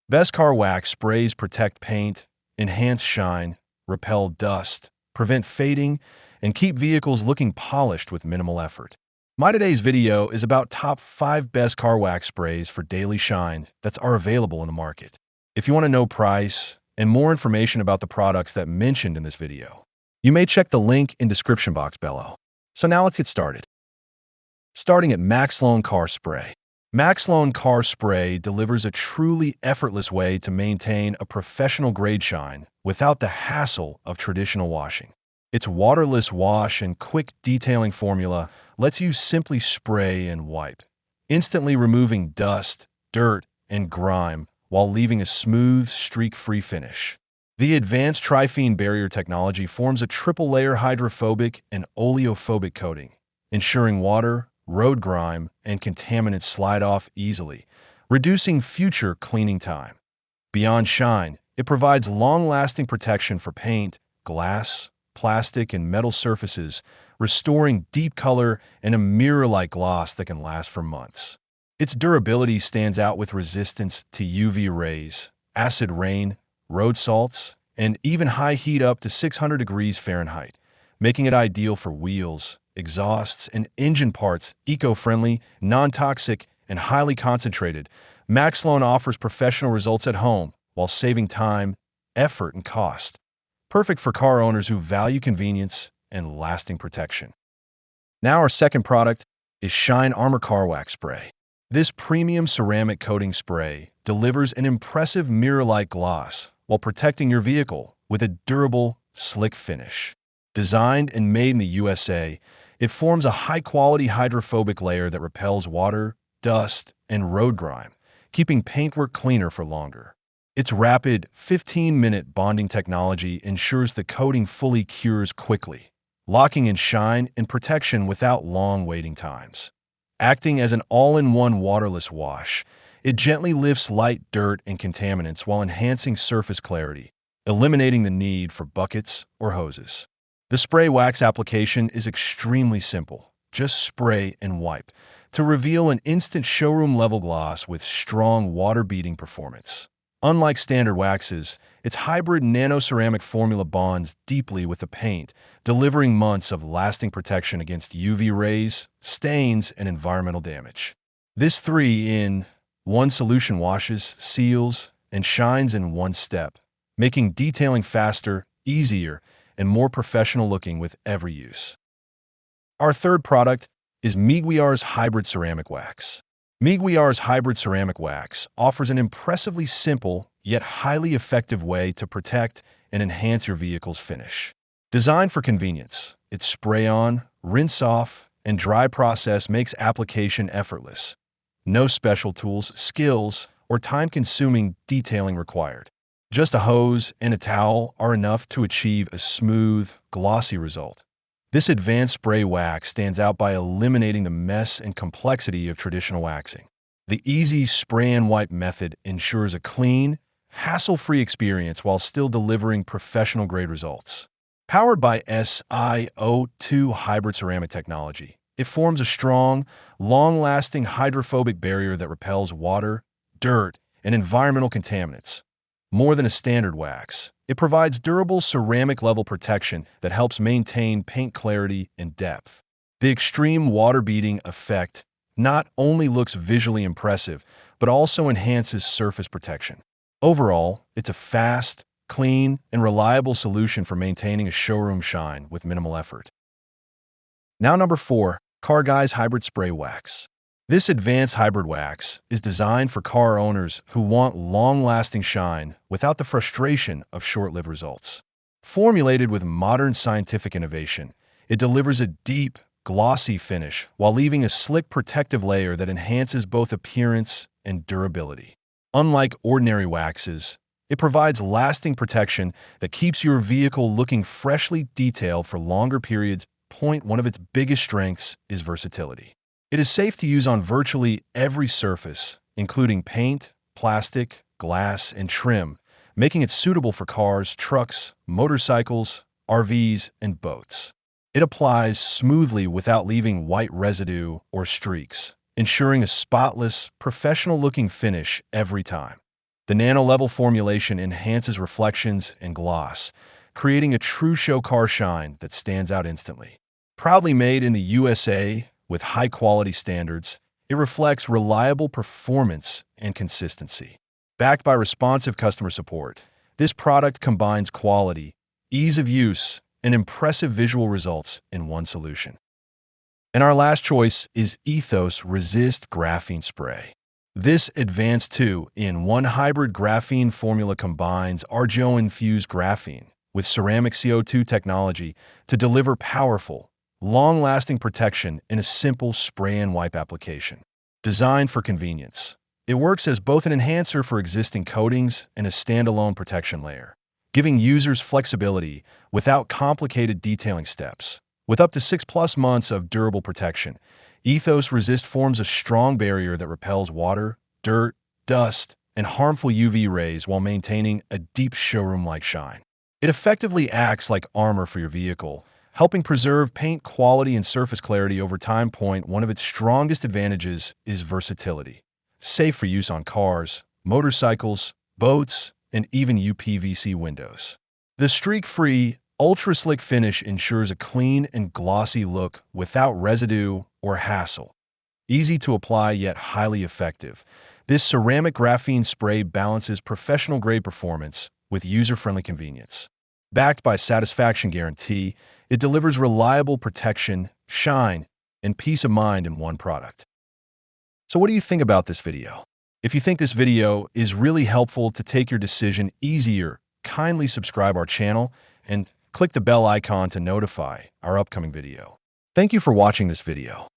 Best Car Wax sprays protect paint, enhance shine, repel dust, prevent fading, and keep vehicles looking polished with minimal effort. My today's video is about top 5 best car wax sprays for daily shine that are available in the market. If you want to know price and more information about the products that mentioned in this video, you may check the link in description box below. So now let's get started. Starting at Max Loan Car Spray. Max Loan Car Spray delivers a truly effortless way to maintain a professional-grade shine without the hassle of traditional washing. Its waterless wash and quick detailing formula lets you simply spray and wipe, instantly removing dust, dirt, and grime while leaving a smooth, streak-free finish. The advanced triphene barrier technology forms a triple-layer hydrophobic and oleophobic coating, ensuring water, road grime, and contaminants slide off easily, reducing future cleaning time. Beyond shine, it provides long-lasting protection for paint, glass, plastic, and metal surfaces, restoring deep color and a mirror-like gloss that can last for months. Its durability stands out with resistance to UV rays, acid rain, road salts, and even high heat up to 600 degrees Fahrenheit, making it ideal for wheels, exhausts, and engine parts. Eco-friendly, non-toxic, and highly concentrated, Max Loan offers professional results at home while saving time, effort, and cost. Perfect for car owners who value convenience and lasting protection. Now our second product is Shine Armor Car Wax Spray. This premium ceramic coating spray delivers an impressive mirror-like gloss while protecting your vehicle with a durable, slick finish. Designed and made in the USA, it forms a high-quality hydrophobic layer that repels water, dust, and road grime, keeping paintwork cleaner for longer. Its rapid 15-minute bonding technology ensures the coating fully cures quickly, locking in shine and protection without long waiting times. Acting as an all-in-one waterless wash, it gently lifts light dirt and contaminants while enhancing surface clarity, eliminating the need for buckets or hoses. The spray wax application is extremely simple. Just spray and wipe to reveal an instant showroom-level gloss with strong water-beading performance. Unlike standard waxes, its hybrid nano-ceramic formula bonds deeply with the paint, delivering months of lasting protection against UV rays, stains, and environmental damage. This 3-in-1 solution washes, seals, and shines in one step, making detailing faster, easier, and more professional-looking with every use. Our third product is Meguiar's Hybrid Ceramic Wax. Meguiar's Hybrid Ceramic Wax offers an impressively simple yet highly effective way to protect and enhance your vehicle's finish. Designed for convenience, its spray-on, rinse-off, and dry process makes application effortless. No special tools, skills, or time-consuming detailing required. Just a hose and a towel are enough to achieve a smooth, glossy result. This advanced spray wax stands out by eliminating the mess and complexity of traditional waxing. The easy spray and wipe method ensures a clean, hassle-free experience while still delivering professional-grade results. Powered by SiO2 hybrid ceramic technology, it forms a strong, long-lasting hydrophobic barrier that repels water, dirt, and environmental contaminants. More than a standard wax, it provides durable ceramic-level protection that helps maintain paint clarity and depth. The extreme water-beading effect not only looks visually impressive, but also enhances surface protection. Overall, it's a fast, clean, and reliable solution for maintaining a showroom shine with minimal effort. Now number 4, Car Guy's Hybrid Spray Wax. This advanced hybrid wax is designed for car owners who want long-lasting shine without the frustration of short-lived results. Formulated with modern scientific innovation, it delivers a deep, glossy finish while leaving a slick protective layer that enhances both appearance and durability. Unlike ordinary waxes, it provides lasting protection that keeps your vehicle looking freshly detailed for longer periods. One of its biggest strengths is versatility. It is safe to use on virtually every surface, including paint, plastic, glass, and trim, making it suitable for cars, trucks, motorcycles, RVs, and boats. It applies smoothly without leaving white residue or streaks, ensuring a spotless, professional-looking finish every time. The nano-level formulation enhances reflections and gloss, creating a true show car shine that stands out instantly. Proudly made in the USA with high-quality standards, it reflects reliable performance and consistency. Backed by responsive customer support, this product combines quality, ease of use, and impressive visual results in one solution. And our last choice is Ethos Resist Graphene Spray. This advanced 2-in-1 hybrid graphene formula combines RGO-infused graphene with ceramic CO2 technology to deliver powerful, long-lasting protection in a simple spray and wipe application. Designed for convenience, it works as both an enhancer for existing coatings and a standalone protection layer, giving users flexibility without complicated detailing steps. With up to 6+ months of durable protection, Ethos Resist forms a strong barrier that repels water, dirt, dust, and harmful UV rays while maintaining a deep showroom-like shine. It effectively acts like armor for your vehicle, helping preserve paint quality and surface clarity over time. One of its strongest advantages is versatility. Safe for use on cars, motorcycles, boats, and even UPVC windows. The streak-free, ultra-slick finish ensures a clean and glossy look without residue or hassle. Easy to apply yet highly effective, this ceramic graphene spray balances professional-grade performance with user-friendly convenience. Backed by satisfaction guarantee, it delivers reliable protection, shine, and peace of mind in one product. So what do you think about this video? If you think this video is really helpful to take your decision easier, kindly subscribe our channel and click the bell icon to notify our upcoming video. Thank you for watching this video.